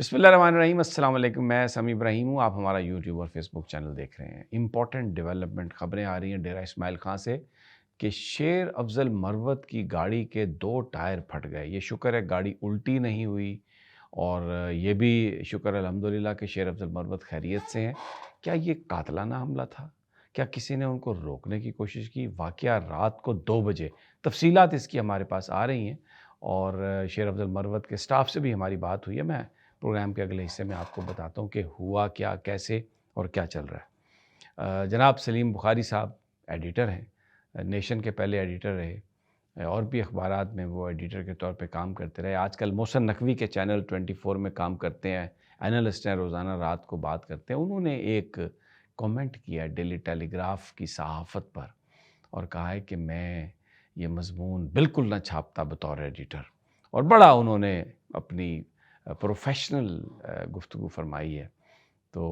بسم اللہ الرحمن الرحیم، السلام علیکم۔ میں سمیع ابراہیم ہوں، آپ ہمارا یوٹیوب اور فیس بک چینل دیکھ رہے ہیں۔ امپورٹنٹ ڈیولپمنٹ خبریں آ رہی ہیں ڈیرہ اسماعیل خان سے کہ شیر افضل مروت کی گاڑی کے 2 ٹائر پھٹ گئے۔ یہ شکر ہے گاڑی الٹی نہیں ہوئی، اور یہ بھی شکر الحمدللہ کہ شیر افضل مروت خیریت سے ہیں۔ کیا یہ قاتلانہ حملہ تھا؟ کیا کسی نے ان کو روکنے کی کوشش کی؟ واقعہ رات کو 2 بجے، تفصیلات اس کی ہمارے پاس آ رہی ہیں، اور شیر افضل مروت کے سٹاف سے بھی ہماری بات ہوئی ہے۔ میں پروگرام کے اگلے حصے میں آپ کو بتاتا ہوں کہ ہوا کیا، کیسے اور کیا چل رہا ہے۔ جناب سلیم بخاری صاحب ایڈیٹر ہیں، نیشن کے پہلے ایڈیٹر رہے، اور بھی اخبارات میں وہ ایڈیٹر کے طور پہ کام کرتے رہے۔ آج کل محسن نقوی کے چینل 24 میں کام کرتے ہیں، اینالسٹ ہیں، روزانہ رات کو بات کرتے ہیں۔ انہوں نے ایک کامنٹ کیا ڈیلی ٹیلی گراف کی صحافت پر، اور کہا ہے کہ میں یہ مضمون بالکل نہ چھاپتا بطور ایڈیٹر، اور بڑا انہوں نے اپنی پروفیشنل گفتگو فرمائی ہے۔ تو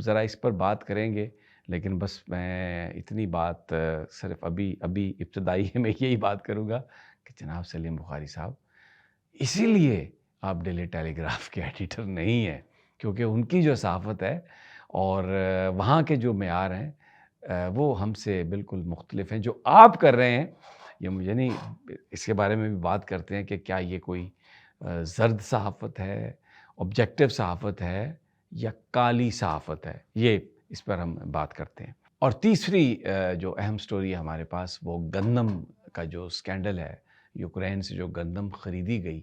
ذرا اس پر بات کریں گے، لیکن بس میں اتنی بات صرف ابھی ابتدائی میں یہی بات کروں گا کہ جناب سلیم بخاری صاحب، اسی لیے آپ ڈیلی ٹیلی گراف کے ایڈیٹر نہیں ہیں، کیونکہ ان کی جو صحافت ہے اور وہاں کے جو معیار ہیں وہ ہم سے بالکل مختلف ہیں۔ جو آپ کر رہے ہیں یہ مجھے نہیں، اس کے بارے میں بھی بات کرتے ہیں کہ کیا یہ کوئی زرد صحافت ہے، آبجیکٹیو صحافت ہے، یا کالی صحافت ہے، یہ اس پر ہم بات کرتے ہیں۔ اور تیسری جو اہم سٹوری ہے ہمارے پاس، وہ گندم کا جو سکینڈل ہے، یوکرین سے جو گندم خریدی گئی،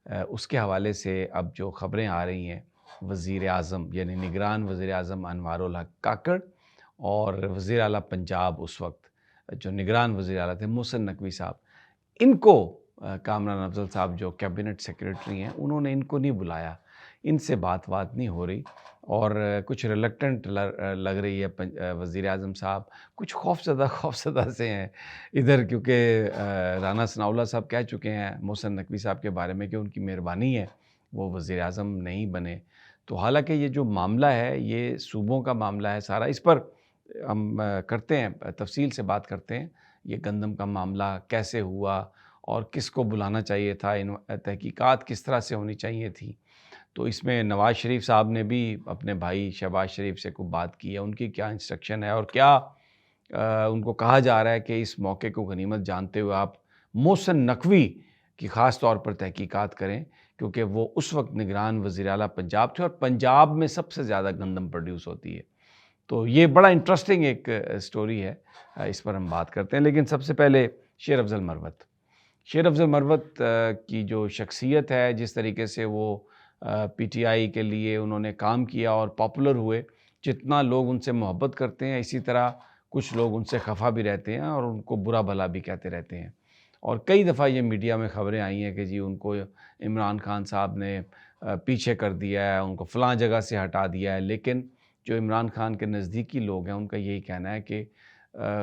اس کے حوالے سے اب جو خبریں آ رہی ہیں، وزیر اعظم یعنی نگران وزیر اعظم انوار الحق کاکڑ اور وزیر اعلیٰ پنجاب اس وقت جو نگران وزیر اعلیٰ تھے محسن نقوی صاحب، ان کو کامران افضل صاحب جو کیبنٹ سیکریٹری ہیں، انہوں نے ان کو نہیں بلایا، ان سے بات نہیں ہو رہی، اور کچھ ریلیکٹنٹ لگ رہی ہے وزیر اعظم صاحب، کچھ خوفزدہ سے ہیں ادھر، کیونکہ رانا ثناءاللہ صاحب کہہ چکے ہیں محسن نقوی صاحب کے بارے میں کہ ان کی مہربانی ہے وہ وزیر اعظم نہیں بنے۔ تو حالانکہ یہ جو معاملہ ہے یہ صوبوں کا معاملہ ہے سارا، اس پر ہم کرتے ہیں تفصیل سے بات کرتے ہیں، یہ گندم کا معاملہ کیسے ہوا اور کس کو بلانا چاہیے تھا، تحقیقات کس طرح سے ہونی چاہیے تھی۔ تو اس میں نواز شریف صاحب نے بھی اپنے بھائی شہباز شریف سے کوئی بات کی ہے، ان کی کیا انسٹرکشن ہے، اور کیا ان کو کہا جا رہا ہے کہ اس موقع کو غنیمت جانتے ہوئے آپ محسن نقوی کی خاص طور پر تحقیقات کریں، کیونکہ وہ اس وقت نگران وزیر اعلیٰ پنجاب تھے، اور پنجاب میں سب سے زیادہ گندم پروڈیوس ہوتی ہے۔ تو یہ بڑا انٹرسٹنگ ایک سٹوری ہے، اس پر ہم بات کرتے ہیں۔ لیکن سب سے پہلے شیر افضل مروت کی جو شخصیت ہے، جس طریقے سے وہ پی ٹی آئی کے لیے انہوں نے کام کیا اور پاپولر ہوئے، جتنا لوگ ان سے محبت کرتے ہیں اسی طرح کچھ لوگ ان سے خفا بھی رہتے ہیں اور ان کو برا بھلا بھی کہتے رہتے ہیں۔ اور کئی دفعہ یہ میڈیا میں خبریں آئی ہیں کہ جی ان کو عمران خان صاحب نے پیچھے کر دیا ہے، ان کو فلاں جگہ سے ہٹا دیا ہے، لیکن جو عمران خان کے نزدیکی لوگ ہیں ان کا یہی کہنا ہے کہ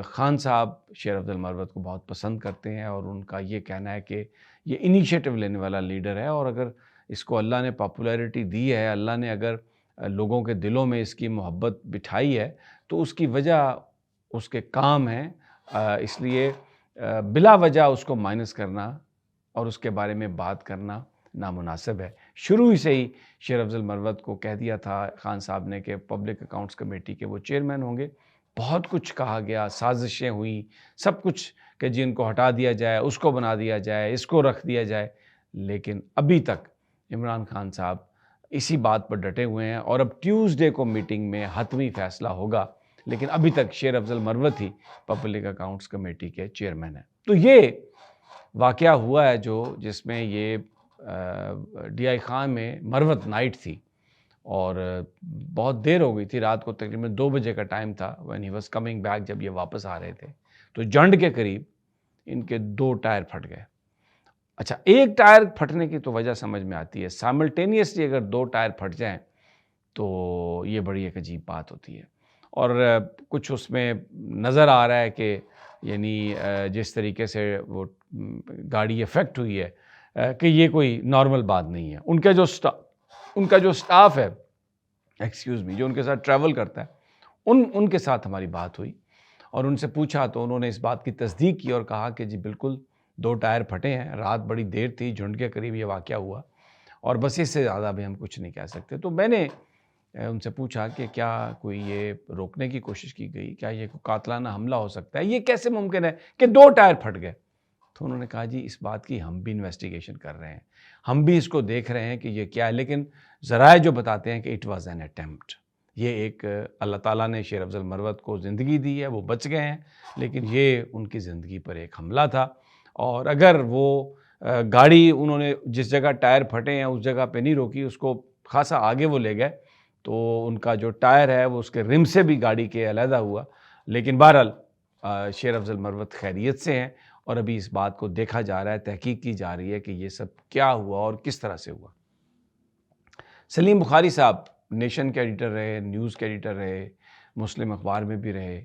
خان صاحب شیر افضل مروت کو بہت پسند کرتے ہیں، اور ان کا یہ کہنا ہے کہ یہ انیشیٹو لینے والا لیڈر ہے، اور اگر اس کو اللہ نے پاپولیرٹی دی ہے، اللہ نے اگر لوگوں کے دلوں میں اس کی محبت بٹھائی ہے، تو اس کی وجہ اس کے کام ہیں، اس لیے بلا وجہ اس کو مائنس کرنا اور اس کے بارے میں بات کرنا نامناسب ہے۔ شروع سے ہی شیر افضل مروت کو کہہ دیا تھا خان صاحب نے کہ پبلک اکاؤنٹس کمیٹی کے وہ چیئرمین ہوں گے، بہت کچھ کہا گیا، سازشیں ہوئیں، سب کچھ کہ جی ان کو ہٹا دیا جائے، اس کو بنا دیا جائے، اس کو رکھ دیا جائے، لیکن ابھی تک عمران خان صاحب اسی بات پر ڈٹے ہوئے ہیں، اور اب ٹیوزڈے کو میٹنگ میں حتمی فیصلہ ہوگا، لیکن ابھی تک شیر افضل مروت ہی پبلک اکاؤنٹس کمیٹی کے چیئرمین ہیں۔ تو یہ واقعہ ہوا ہے جس میں یہ ڈی آئی خان میں مروت نائٹ تھی، اور بہت دیر ہو گئی تھی، رات کو تقریباً 2 بجے کا ٹائم تھا when he was coming back، جب یہ واپس آ رہے تھے تو جنڈ کے قریب ان کے 2 ٹائر پھٹ گئے۔ اچھا، ایک ٹائر پھٹنے کی تو وجہ سمجھ میں آتی ہے، سائملٹینیسلی اگر 2 ٹائر پھٹ جائیں تو یہ بڑی ایک عجیب بات ہوتی ہے، اور کچھ اس میں نظر آ رہا ہے کہ یعنی جس طریقے سے وہ گاڑی افیکٹ ہوئی ہے کہ یہ کوئی نارمل بات نہیں ہے۔ ان کا جو سٹاف ہے، جو ان کے ساتھ ٹریول کرتا ہے، ان کے ساتھ ہماری بات ہوئی اور ان سے پوچھا تو انہوں نے اس بات کی تصدیق کی اور کہا کہ جی بالکل 2 ٹائر پھٹے ہیں، رات بڑی دیر تھی، جھنڈ کے قریب یہ واقعہ ہوا، اور بس اس سے زیادہ بھی ہم کچھ نہیں کہہ سکتے. تو میں نے ان سے پوچھا کہ کیا کوئی یہ روکنے کی کوشش کی گئی, کیا یہ کوئی قاتلانہ حملہ ہو سکتا ہے, یہ کیسے ممکن ہے کہ 2 ٹائر پھٹ گئے؟ تو انہوں نے کہا جی اس بات کی ہم بھی انویسٹیگیشن کر رہے ہیں, ہم بھی اس کو دیکھ رہے ہیں کہ یہ کیا ہے, لیکن ذرائع جو بتاتے ہیں کہ اٹ واز این اٹیمپٹ. یہ ایک اللہ تعالیٰ نے شیر افضل مروت کو زندگی دی ہے, وہ بچ گئے ہیں, لیکن یہ ان کی زندگی پر ایک حملہ تھا. اور اگر وہ گاڑی انہوں نے جس جگہ ٹائر پھٹے ہیں اس جگہ پہ نہیں روکی, اس کو خاصا آگے وہ لے گئے, تو ان کا جو ٹائر ہے وہ اس کے رم سے بھی گاڑی کے علیحدہ ہوا. لیکن بہرحال شیر افضل مروت خیریت سے ہیں, اور ابھی اس بات کو دیکھا جا رہا ہے, تحقیق کی جا رہی ہے کہ یہ سب کیا ہوا اور کس طرح سے ہوا. سلیم بخاری صاحب نیشن کے ایڈیٹر رہے, نیوز کے ایڈیٹر رہے, مسلم اخبار میں بھی رہے,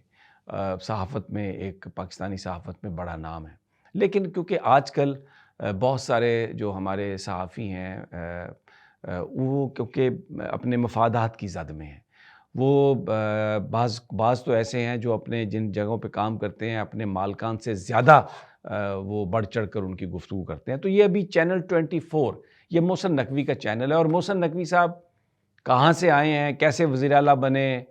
صحافت میں ایک پاکستانی صحافت میں بڑا نام ہے. لیکن کیونکہ آج کل بہت سارے جو ہمارے صحافی ہیں وہ کیونکہ اپنے مفادات کی زد میں ہیں, وہ بعض تو ایسے ہیں جو اپنے جن جگہوں پہ کام کرتے ہیں اپنے مالکان سے زیادہ وہ بڑھ چڑھ کر ان کی گفتگو کرتے ہیں. تو یہ ابھی چینل 24 یہ محسن نقوی کا چینل ہے, اور محسن نقوی صاحب کہاں سے آئے ہیں, کیسے وزیر اعلیٰ بنے,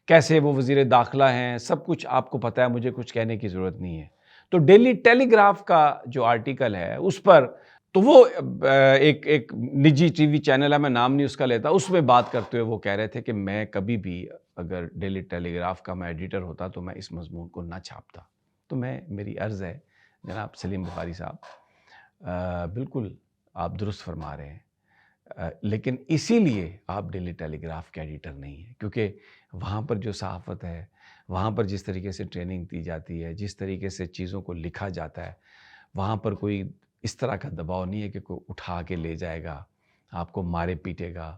کیسے وہ وزیر داخلہ ہیں, سب کچھ آپ کو پتہ ہے, مجھے کچھ کہنے کی ضرورت نہیں ہے. تو ڈیلی ٹیلی گراف کا جو آرٹیکل ہے اس پر تو وہ ایک نجی ٹی وی چینل ہے, میں نام نہیں اس کا لیتا, اس میں بات کرتے ہوئے وہ کہہ رہے تھے کہ میں کبھی بھی اگر ڈیلی ٹیلی گراف کا میں ایڈیٹر ہوتا تو میں اس مضمون کو نہ چھاپتا. تو میری عرض ہے جناب سلیم بخاری صاحب, بالکل آپ درست فرما رہے ہیں, لیکن اسی لیے آپ ڈیلی ٹیلی گراف کے ایڈیٹر نہیں ہیں, کیونکہ وہاں پر جو صحافت ہے, وہاں پر جس طریقے سے ٹریننگ دی جاتی ہے, جس طریقے سے چیزوں کو لکھا جاتا ہے, وہاں پر کوئی اس طرح کا دباؤ نہیں ہے کہ کوئی اٹھا کے لے جائے گا, آپ کو مارے پیٹے گا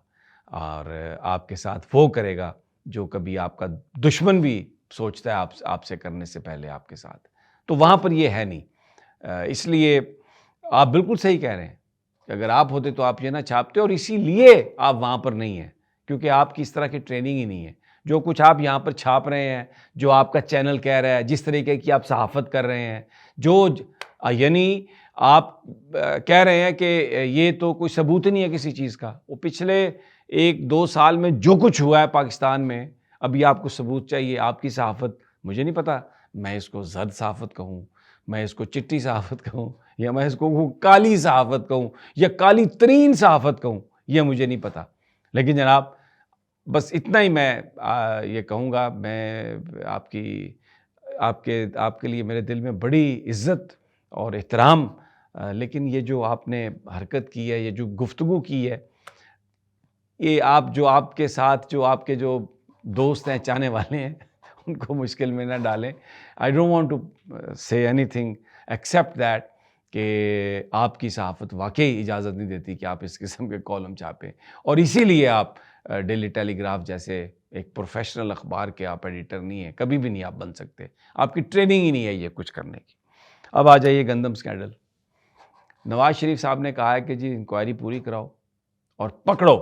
اور آپ کے ساتھ وہ کرے گا جو کبھی آپ کا دشمن بھی سوچتا ہے آپ سے کرنے سے پہلے آپ کے ساتھ. تو وہاں پر یہ ہے نہیں. اس لیے آپ بالکل صحیح کہہ رہے ہیں کہ اگر آپ ہوتے تو آپ یہ نہ چھاپتے, اور اسی لیے آپ وہاں پر نہیں ہیں کیونکہ آپ کی اس طرح کی ٹریننگ ہی نہیں ہے. جو کچھ آپ یہاں پر چھاپ رہے ہیں, جو آپ کا چینل کہہ رہا ہے, جس طریقے کی آپ صحافت کر رہے ہیں, جو یعنی آپ کہہ رہے ہیں کہ یہ تو کوئی ثبوت نہیں ہے کسی چیز کا. وہ پچھلے 1-2 سال میں جو کچھ ہوا ہے پاکستان میں, ابھی آپ کو ثبوت چاہیے. آپ کی صحافت, مجھے نہیں پتا میں اس کو زرد صحافت کہوں, میں اس کو چٹی صحافت کہوں, یا میں اس کو کالی صحافت کہوں, یا کالی ترین صحافت کہوں, یہ مجھے نہیں پتا. لیکن جناب بس اتنا ہی میں یہ کہوں گا. میں آپ کے لیے میرے دل میں بڑی عزت اور احترام, لیکن یہ جو آپ نے حرکت کی ہے, یہ جو گفتگو کی ہے, یہ آپ کے ساتھ جو آپ کے جو دوست ہیں, چاہنے والے ہیں, ان کو مشکل میں نہ ڈالیں. I don't want to say anything except that کہ آپ کی صحافت واقعی اجازت نہیں دیتی کہ آپ اس قسم کے کالم چھاپیں, اور اسی لیے آپ ڈیلی ٹیلی گراف جیسے ایک پروفیشنل اخبار کے آپ ایڈیٹر نہیں ہیں, کبھی بھی نہیں آپ بن سکتے, آپ کی ٹریننگ ہی نہیں ہے یہ کچھ کرنے کی. اب آ جائیے گندم اسکینڈل. نواز شریف صاحب نے کہا ہے کہ جی انکوائری پوری کراؤ اور پکڑو,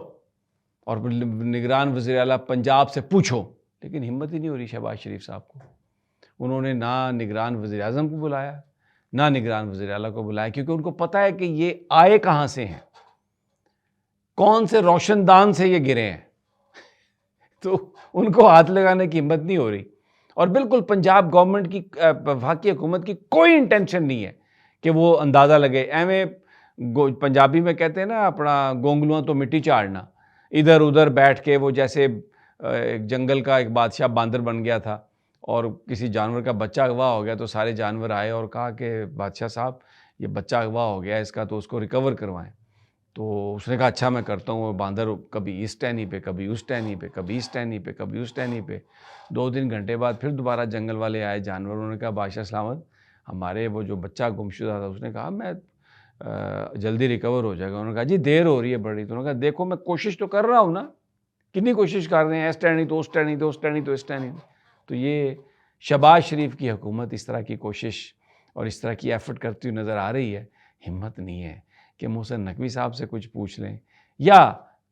اور نگران وزیر اعلیٰ پنجاب سے پوچھو, لیکن ہمت ہی نہیں ہو رہی شہباز شریف صاحب کو. انہوں نے نہ نگران وزیر اعظم کو بلایا, نہ نگران وزیر اعلیٰ کو بلایا, کیونکہ ان کو پتہ ہے کہ یہ آئے کہاں سے ہیں, کون سے روشن دان سے یہ گرے ہیں. تو ان کو ہاتھ لگانے کی ہمت نہیں ہو رہی. اور بالکل پنجاب گورنمنٹ کی, وفاقی حکومت کی کوئی انٹینشن نہیں ہے کہ وہ اندازہ لگے. ایویں پنجابی میں کہتے ہیں نا, اپنا گونگلواں تو مٹی چاڑنا, ادھر ادھر بیٹھ کے وہ جیسے ایک جنگل کا ایک بادشاہ باندر بن گیا تھا, اور کسی جانور کا بچہ اغوا ہو گیا, تو سارے جانور آئے اور کہا کہ بادشاہ صاحب یہ بچہ اغوا ہو گیا اس کا, تو اس کو ریکور کروائیں. تو اس نے کہا اچھا میں کرتا ہوں. باندر کبھی اس ٹہنی پہ, کبھی اس ٹہنی پہ, کبھی اس ٹہنی پہ, کبھی اس ٹہنی پہ. 2-3 گھنٹے بعد پھر دوبارہ جنگل والے آئے جانور, انہوں نے کہا بادشاہ سلامت, ہمارے وہ جو بچہ گمشدہ تھا, اس نے کہا میں جلدی ریکور ہو جائے گا. انہوں نے کہا جی دیر ہو رہی ہے بڑی. تو انہوں نے کہا دیکھو میں کوشش تو کر رہا ہوں نا, کتنی کوشش کر رہے ہیں, اس ٹہنی تو اس ٹہنی تو اس ٹہنی تو اس ٹہنی. تو یہ شہباز شریف کی حکومت اس طرح کی کوشش اور اس طرح کی ایفرٹ کرتی ہوئی نظر آ رہی ہے. ہمت نہیں ہے کہ محسن نقوی صاحب سے کچھ پوچھ لیں یا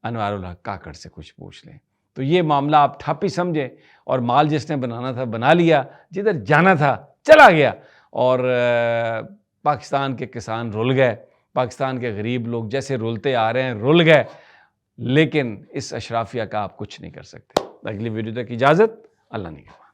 انوار الحق کاکڑ سے کچھ پوچھ لیں. تو یہ معاملہ آپ ٹھپ ہی سمجھیں, اور مال جس نے بنانا تھا بنا لیا, جدھر جانا تھا چلا گیا, اور پاکستان کے کسان رل گئے. پاکستان کے غریب لوگ جیسے رولتے آ رہے ہیں رول گئے، لیکن اس اشرافیہ کا آپ کچھ نہیں کر سکتے۔ اگلی ویڈیو تک اجازت، اللہ نگہبان۔